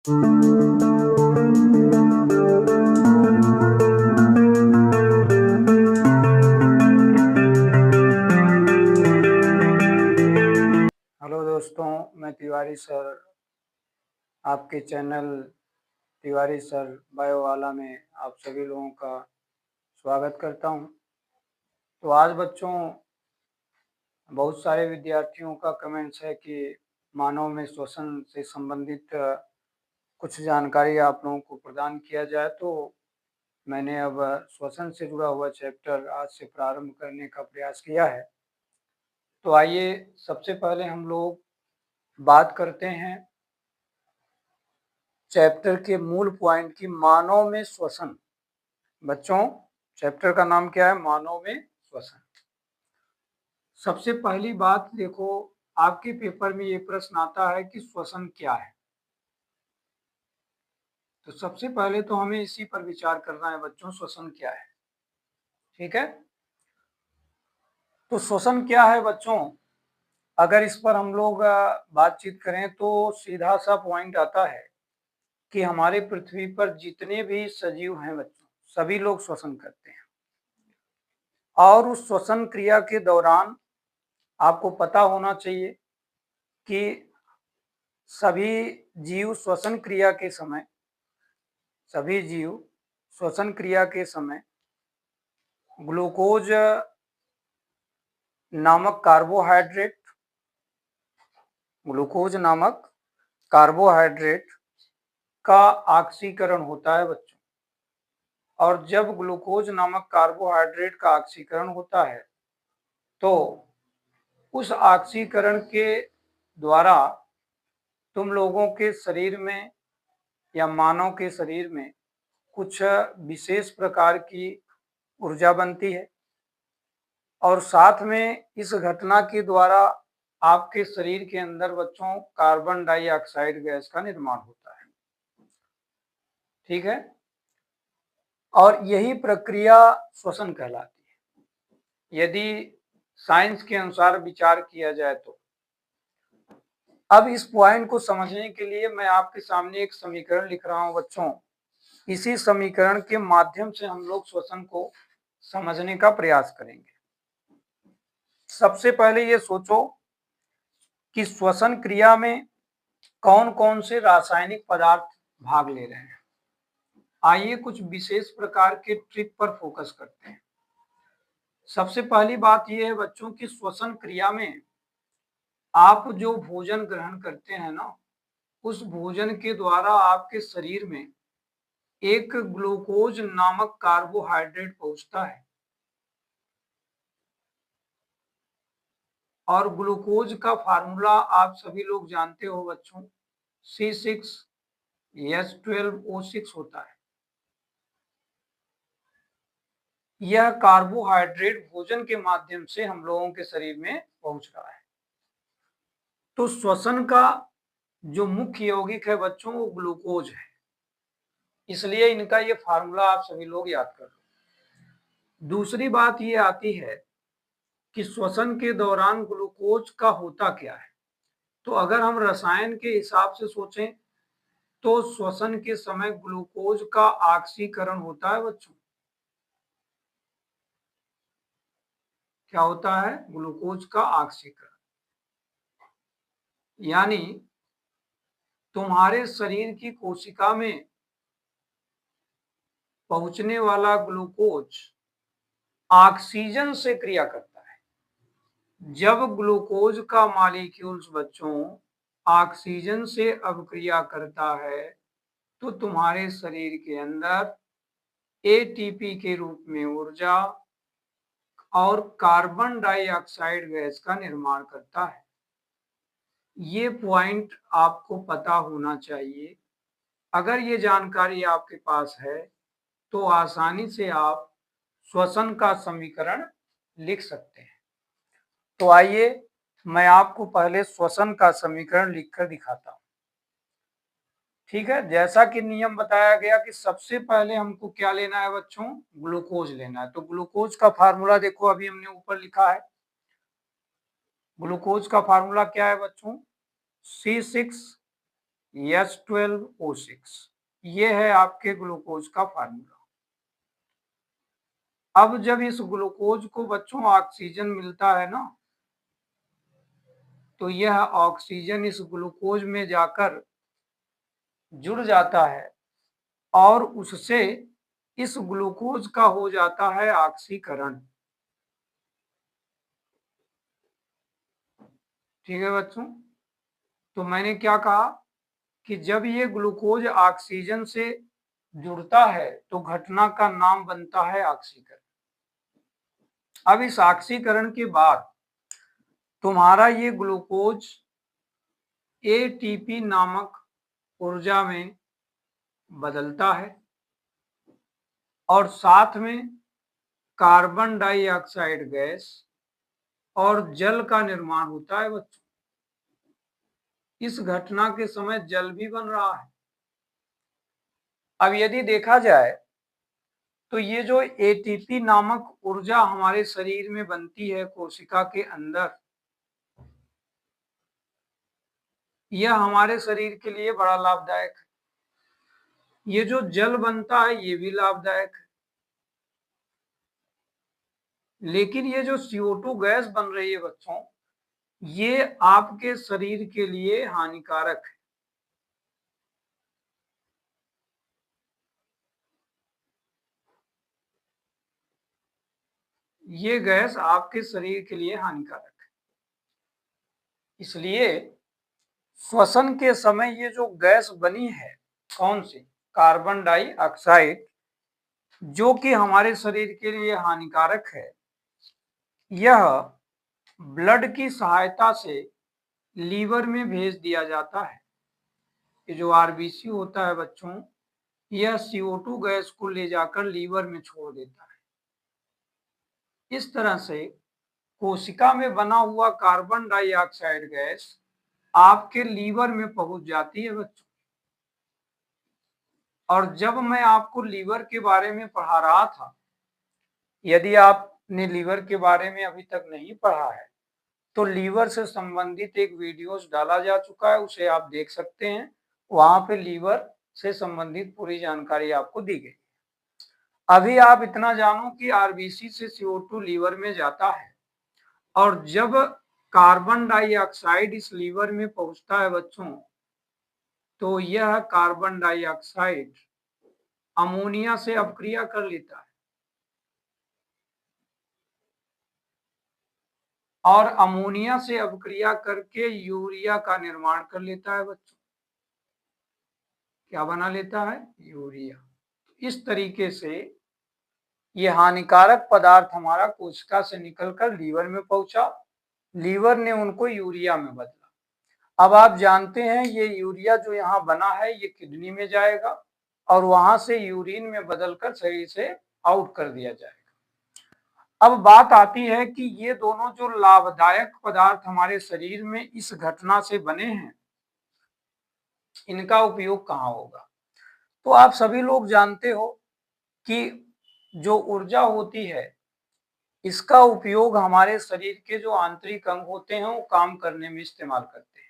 Hello दोस्तों, मैं Tiwari sir आपके चैनल तिवारी सर बायोवाला में आप सभी लोगों का स्वागत करता हूं। तो आज बच्चों बहुत सारे विद्यार्थियों का कमेंट्स है कि मानव में श्वसन से संबंधित कुछ जानकारी आप लोगों को प्रदान किया जाए। तो मैंने अब श्वसन से जुड़ा हुआ चैप्टर आज से प्रारंभ करने का प्रयास किया है। तो आइए सबसे पहले हम लोग बात करते हैं चैप्टर के मूल पॉइंट की, मानव में श्वसन। बच्चों, चैप्टर का नाम क्या है? मानव में श्वसन। सबसे पहली बात देखो, आपके पेपर में ये प्रश्न आता है कि श्वसन क्या है। तो सबसे पहले तो हमें इसी पर विचार करना है बच्चों, श्वसन क्या है। ठीक है, तो श्वसन क्या है बच्चों? अगर इस पर हम लोग बातचीत करें तो सीधा सा पॉइंट आता है कि हमारे पृथ्वी पर जितने भी सजीव हैं बच्चों, सभी लोग श्वसन करते हैं। और उस श्वसन क्रिया के दौरान आपको पता होना चाहिए कि सभी जीव श्वसन क्रिया के समय ग्लूकोज नामक कार्बोहाइड्रेट का ऑक्सीकरण होता है बच्चों। और जब ग्लूकोज नामक कार्बोहाइड्रेट का ऑक्सीकरण होता है तो उस ऑक्सीकरण के द्वारा तुम लोगों के शरीर में या मानव के शरीर में कुछ विशेष प्रकार की ऊर्जा बनती है। और साथ में इस घटना के द्वारा आपके शरीर के अंदर बच्चों कार्बन डाइऑक्साइड गैस का निर्माण होता है। ठीक है, और यही प्रक्रिया श्वसन कहलाती है यदि साइंस के अनुसार विचार किया जाए तो। अब इस पॉइंट को समझने के लिए मैं आपके सामने एक समीकरण लिख रहा हूं बच्चों। इसी समीकरण के माध्यम से हम लोग श्वसन को समझने का प्रयास करेंगे। सबसे पहले ये सोचो कि श्वसन क्रिया में कौन कौन से रासायनिक पदार्थ भाग ले रहे हैं। आइए कुछ विशेष प्रकार के ट्रिक पर फोकस करते हैं। सबसे पहली बात यह है बच्चों कि श्वसन क्रिया में आप जो भोजन ग्रहण करते हैं ना, उस भोजन के द्वारा आपके शरीर में एक ग्लूकोज नामक कार्बोहाइड्रेट पहुंचता है। और ग्लूकोज का फार्मूला आप सभी लोग जानते हो बच्चों, C6H12O6 होता है। यह कार्बोहाइड्रेट भोजन के माध्यम से हम लोगों के शरीर में पहुंच रहा है। तो श्वसन का जो मुख्य यौगिक है बच्चों वो ग्लूकोज है, इसलिए इनका ये फार्मूला आप सभी लोग याद कर लो। दूसरी बात ये आती है कि श्वसन के दौरान ग्लूकोज का होता क्या है। तो अगर हम रसायन के हिसाब से सोचें तो श्वसन के समय ग्लूकोज का ऑक्सीकरण होता है बच्चों। क्या होता है? ग्लूकोज का ऑक्सीकरण। यानी तुम्हारे शरीर की कोशिका में पहुंचने वाला ग्लूकोज ऑक्सीजन से क्रिया करता है। जब ग्लूकोज का मॉलिक्यूल्स बच्चों ऑक्सीजन से अभिक्रिया करता है तो तुम्हारे शरीर के अंदर एटीपी के रूप में ऊर्जा और कार्बन डाइऑक्साइड गैस का निर्माण करता है। ये पॉइंट आपको पता होना चाहिए। अगर ये जानकारी आपके पास है तो आसानी से आप श्वसन का समीकरण लिख सकते हैं। तो आइए मैं आपको पहले श्वसन का समीकरण लिखकर दिखाता हूं। ठीक है, जैसा कि नियम बताया गया कि सबसे पहले हमको क्या लेना है बच्चों? ग्लूकोज लेना है। तो ग्लूकोज का फार्मूला देखो, अभी हमने ऊपर लिखा है। ग्लूकोज का फार्मूला क्या है बच्चों? C6 H12O6। ये है आपके ग्लूकोज का फार्मूला। अब जब इस ग्लूकोज को बच्चों ऑक्सीजन मिलता है ना, तो यह ऑक्सीजन इस ग्लूकोज में जाकर जुड़ जाता है और उससे इस ग्लूकोज का हो जाता है ऑक्सीकरण। ठीक है बच्चों, तो मैंने क्या कहा कि जब ये ग्लूकोज ऑक्सीजन से जुड़ता है तो घटना का नाम बनता है ऑक्सीकरण। अब इस ऑक्सीकरण के बाद तुम्हारा ये ग्लूकोज एटीपी नामक ऊर्जा में बदलता है और साथ में कार्बन डाइऑक्साइड गैस और जल का निर्माण होता है बच्चों। इस घटना के समय जल भी बन रहा है। अब यदि देखा जाए तो ये जो एटीपी नामक ऊर्जा हमारे शरीर में बनती है कोशिका के अंदर, यह हमारे शरीर के लिए बड़ा लाभदायक है। ये जो जल बनता है ये भी लाभदायक है, लेकिन ये जो CO2 गैस बन रही है बच्चों, ये आपके शरीर के लिए हानिकारक है। ये गैस आपके शरीर के लिए हानिकारक है, इसलिए श्वसन के समय ये जो गैस बनी है, कौन सी, कार्बन डाइऑक्साइड, जो कि हमारे शरीर के लिए हानिकारक है, यह ब्लड की सहायता से लीवर में भेज दिया जाता है। ये जो आरबीसी होता है बच्चों, यह CO2 गैस को ले जाकर लीवर में छोड़ देता है। इस तरह से कोशिका में बना हुआ कार्बन डाइऑक्साइड गैस आपके लीवर में पहुंच जाती है बच्चों। और जब मैं आपको लीवर के बारे में पढ़ा रहा था, यदि आपने लीवर के बारे में अभी तक नहीं पढ़ा है तो लीवर से संबंधित एक वीडियोस डाला जा चुका है, उसे आप देख सकते हैं। वहां पे लीवर से संबंधित पूरी जानकारी आपको दी गई। अभी आप इतना जानो कि आरबीसी से CO2 लीवर में जाता है और जब कार्बन डाइऑक्साइड इस लीवर में पहुंचता है बच्चों, तो यह कार्बन डाइऑक्साइड अमोनिया से अपक्रिया कर लेता है और अमोनिया से अपक्रिया करके यूरिया का निर्माण कर लेता है बच्चों। क्या बना लेता है, यूरिया। इस तरीके से ये हानिकारक पदार्थ हमारा कोशिका से निकलकर लीवर में पहुंचा, लीवर ने उनको यूरिया में बदला। अब आप जानते हैं ये यूरिया जो यहाँ बना है ये किडनी में जाएगा और वहां से यूरिन में बदलकर शरीर से आउट कर दिया जाएगा। अब बात आती है कि ये दोनों जो लाभदायक पदार्थ हमारे शरीर में इस घटना से बने हैं, इनका उपयोग कहाँ होगा। तो आप सभी लोग जानते हो कि जो ऊर्जा होती है इसका उपयोग हमारे शरीर के जो आंतरिक अंग होते हैं वो काम करने में इस्तेमाल करते हैं।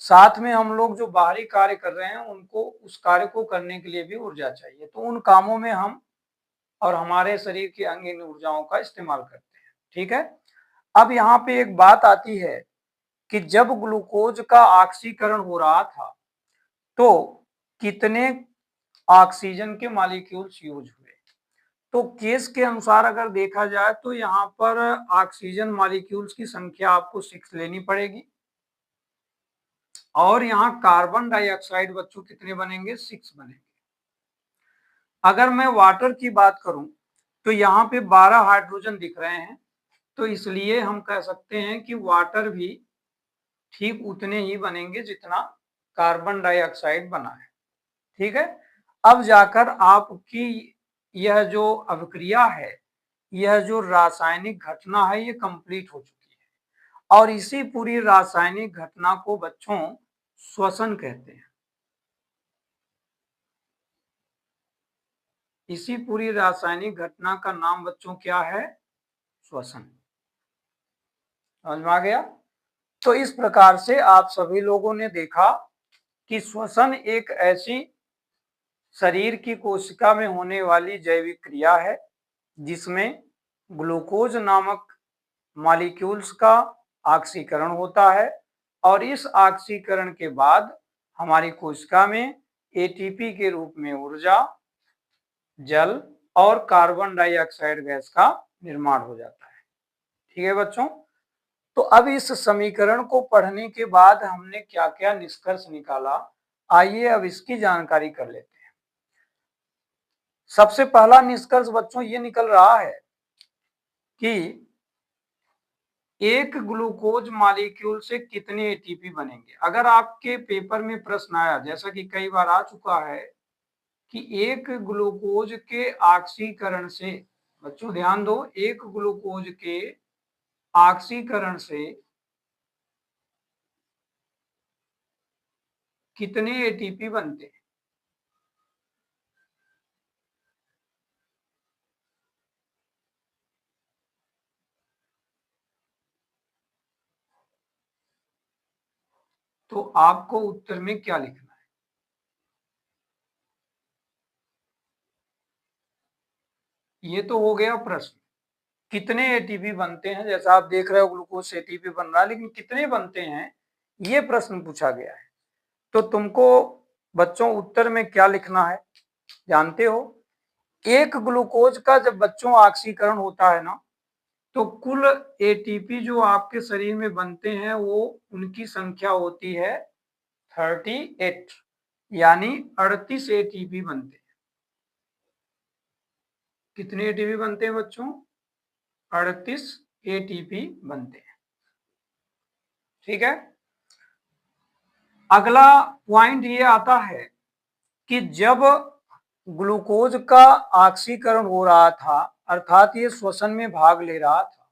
साथ में हम लोग जो बाहरी कार्य कर रहे हैं उनको, उस कार्य को करने के लिए भी ऊर्जा चाहिए, तो उन कामों में हम और हमारे शरीर के अंग इन ऊर्जाओं का इस्तेमाल करते हैं। ठीक है, अब यहाँ पे एक बात आती है कि जब ग्लूकोज का ऑक्सीकरण हो रहा था तो कितने ऑक्सीजन के मॉलिक्यूल्स यूज हुए। तो केस के अनुसार अगर देखा जाए तो यहाँ पर ऑक्सीजन मॉलिक्यूल्स की संख्या आपको 6 लेनी पड़ेगी और यहाँ कार्बन डाइऑक्साइड बच्चों कितने बनेंगे, 6 बनेंगे। अगर मैं वाटर की बात करूं तो यहाँ पे 12 हाइड्रोजन दिख रहे हैं, तो इसलिए हम कह सकते हैं कि वाटर भी ठीक उतने ही बनेंगे जितना कार्बन डाइऑक्साइड बना है। ठीक है, अब जाकर आपकी यह जो अभिक्रिया है, यह जो रासायनिक घटना है, ये कंप्लीट हो चुकी है और इसी पूरी रासायनिक घटना को बच्चों श्वसन कहते हैं। इसी पूरी रासायनिक घटना का नाम बच्चों क्या है, श्वसन। समझ में आ गया। तो इस प्रकार से आप सभी लोगों ने देखा कि श्वसन एक ऐसी शरीर की कोशिका में होने वाली जैविक क्रिया है जिसमें ग्लूकोज नामक मॉलिक्यूल्स का ऑक्सीकरण होता है और इस ऑक्सीकरण के बाद हमारी कोशिका में एटीपी के रूप में ऊर्जा, जल और कार्बन डाइऑक्साइड गैस का निर्माण हो जाता है। ठीक है बच्चों, तो अब इस समीकरण को पढ़ने के बाद हमने क्या क्या निष्कर्ष निकाला, आइए अब इसकी जानकारी कर लेते हैं। सबसे पहला निष्कर्ष बच्चों ये निकल रहा है कि एक ग्लूकोज मॉलिक्यूल से कितने एटीपी बनेंगे। अगर आपके पेपर में प्रश्न आया, जैसा कि कई बार आ चुका है, कि एक ग्लूकोज के ऑक्सीकरण से, बच्चों ध्यान दो, एक ग्लूकोज के ऑक्सीकरण से कितने एटीपी बनते हैं। तो आपको उत्तर में क्या लिखना है? ये तो हो गया प्रश्न, कितने एटीपी बनते हैं। जैसा आप देख रहे हो ग्लूकोज से एटीपी बन रहा है, लेकिन कितने बनते हैं ये प्रश्न पूछा गया है। तो तुमको बच्चों उत्तर में क्या लिखना है जानते हो। एक ग्लूकोज का जब बच्चों ऑक्सीकरण होता है ना, तो कुल एटीपी जो आपके शरीर में बनते हैं वो उनकी संख्या होती है 38, यानी 38 एटीपी बनते हैं। कितने एटीपी बनते हैं बच्चों? 38 एटीपी बनते हैं। ठीक है, अगला पॉइंट ये आता है कि जब ग्लूकोज का ऑक्सीकरण हो रहा था, अर्थात ये श्वसन में भाग ले रहा था,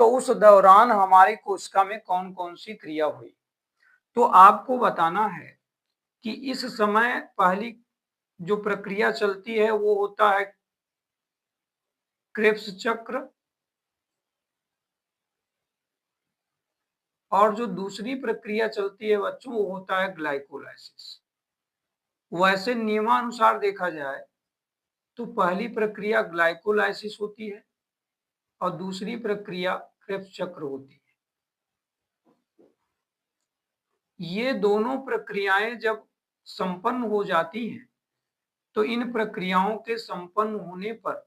तो उस दौरान हमारी कोशिका में कौन कौन सी क्रिया हुई। तो आपको बताना है कि इस समय पहली जो प्रक्रिया चलती है वो होता है क्रेब्स चक्र, और जो दूसरी प्रक्रिया चलती है बच्चों वो होता है ग्लाइकोलाइसिस। वैसे नियमानुसार देखा जाए तो पहली प्रक्रिया ग्लाइकोलाइसिस होती है और दूसरी प्रक्रिया क्रेब्स चक्र होती है। ये दोनों प्रक्रियाएं जब संपन्न हो जाती हैं तो इन प्रक्रियाओं के संपन्न होने पर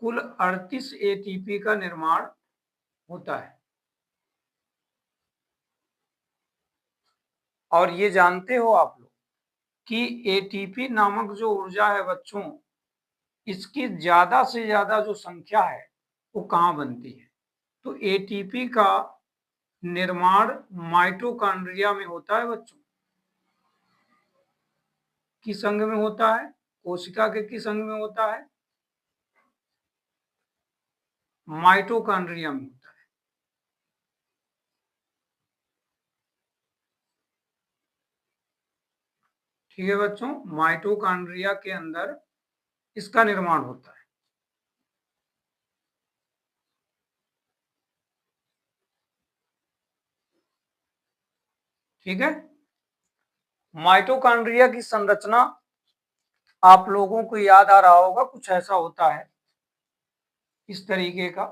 कुल 38 एटीपी का निर्माण होता है। और ये जानते हो आप लोग कि एटीपी नामक जो ऊर्जा है बच्चों, इसकी ज्यादा से ज्यादा जो संख्या है वो कहाँ बनती है। तो एटीपी का निर्माण माइटोकॉन्ड्रिया में होता है बच्चों। किस अंग में होता है? कोशिका के किस अंग में होता है? माइटोकॉन्ड्रिया में होता है। ठीक है बच्चों, माइटोकॉन्ड्रिया के अंदर इसका निर्माण होता है। ठीक है, माइटोकॉन्ड्रिया की संरचना आप लोगों को याद आ रहा होगा, कुछ ऐसा होता है, इस तरीके का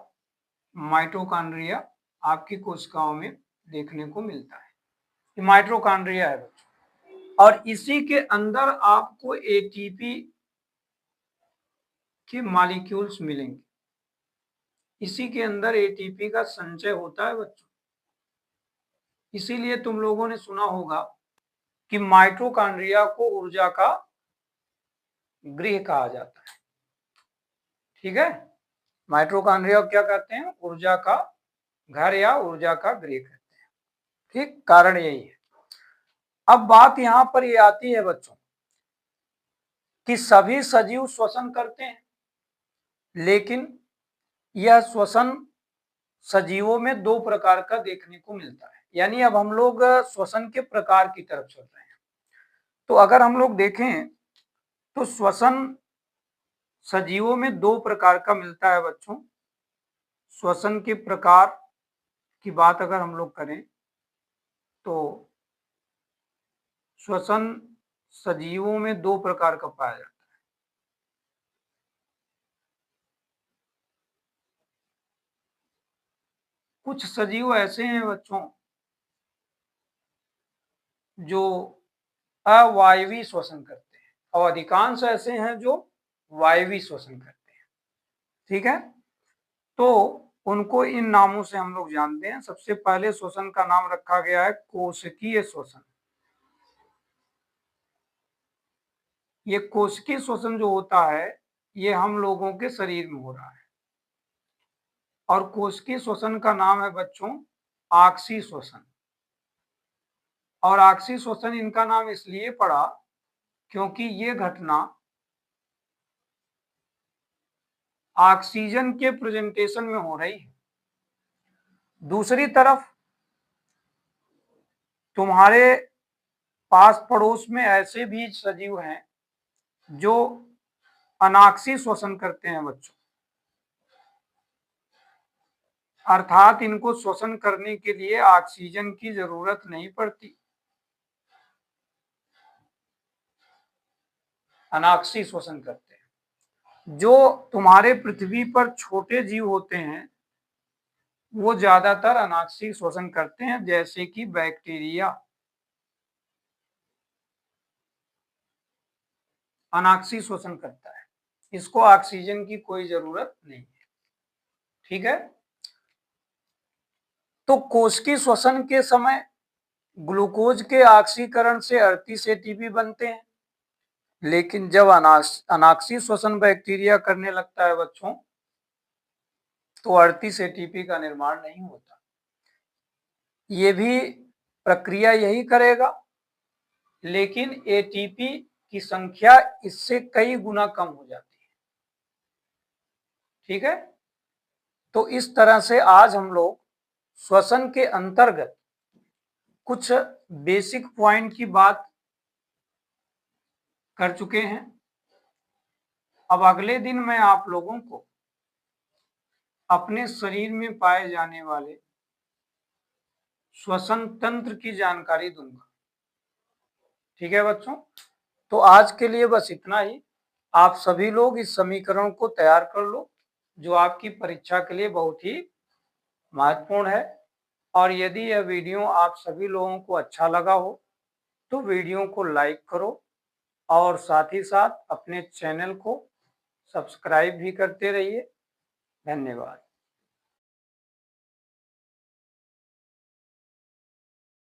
माइटोकॉन्ड्रिया आपकी कोशिकाओं में देखने को मिलता है। ये माइटोकॉन्ड्रिया है बच्चों, और इसी के अंदर आपको एटीपी के मॉलिक्यूल्स मिलेंगे। इसी के अंदर एटीपी का संचय होता है बच्चों। इसीलिए तुम लोगों ने सुना होगा कि माइटोकॉन्ड्रिया को ऊर्जा का गृह कहा जाता है। ठीक है, माइटोकॉन्ड्रिया को क्या कहते हैं? ऊर्जा का घर या ऊर्जा का गृह कहते हैं। ठीक, कारण यही है। अब बात यहां पर ये आती है बच्चों कि सभी सजीव श्वसन करते हैं, लेकिन यह श्वसन सजीवों में दो प्रकार का देखने को मिलता है। यानी अब हम लोग श्वसन के प्रकार की तरफ चल रहे हैं। तो अगर हम लोग देखें तो श्वसन सजीवों में दो प्रकार का मिलता है बच्चों। श्वसन के प्रकार की बात अगर हम लोग करें तो श्वसन सजीवों में 2 प्रकार का पाया जाता है। कुछ सजीव ऐसे हैं बच्चों जो अवायवीय श्वसन करते हैं और अधिकांश ऐसे हैं जो वायवीय श्वसन करते हैं। ठीक है, तो उनको इन नामों से हम लोग जानते हैं। सबसे पहले श्वसन का नाम रखा गया है कोशिकीय श्वसन। ये कोशिकीय श्वसन जो होता है ये हम लोगों के शरीर में हो रहा है और कोशिकीय श्वसन का नाम है बच्चों आक्सीय श्वसन। और आक्सीय श्वसन इनका नाम इसलिए पड़ा क्योंकि ये घटना ऑक्सीजन के प्रेजेंटेशन में हो रही है। दूसरी तरफ तुम्हारे पास पड़ोस में ऐसे भी सजीव हैं जो अनाक्सीय श्वसन करते हैं बच्चों, अर्थात इनको श्वसन करने के लिए ऑक्सीजन की जरूरत नहीं पड़ती, अनाक्सीय श्वसन करते हैं। जो तुम्हारे पृथ्वी पर छोटे जीव होते हैं वो ज्यादातर अनाक्सीय श्वसन करते हैं, जैसे कि बैक्टीरिया अनाक्सीय श्वसन करता है, इसको ऑक्सीजन की कोई जरूरत नहीं है। ठीक है, तो कोशिकीय श्वसन के समय ग्लूकोज के ऑक्सीकरण से 38 एटीपी बनते हैं, लेकिन जब अनाक्सीय श्वसन बैक्टीरिया करने लगता है बच्चों तो 38 एटीपी का निर्माण नहीं होता। ये भी प्रक्रिया यही करेगा, लेकिन एटीपी की संख्या इससे कई गुना कम हो जाती है। ठीक है, तो इस तरह से आज हम लोग श्वसन के अंतर्गत कुछ बेसिक पॉइंट की बात कर चुके हैं। अब अगले दिन मैं आप लोगों को अपने शरीर में पाए जाने वाले श्वसन तंत्र की जानकारी दूंगा। ठीक है बच्चों, तो आज के लिए बस इतना ही। आप सभी लोग इस समीकरण को तैयार कर लो जो आपकी परीक्षा के लिए बहुत ही महत्वपूर्ण है। और यदि यह वीडियो आप सभी लोगों को अच्छा लगा हो तो वीडियो को लाइक करो और साथ ही साथ अपने चैनल को सब्सक्राइब भी करते रहिए। धन्यवाद।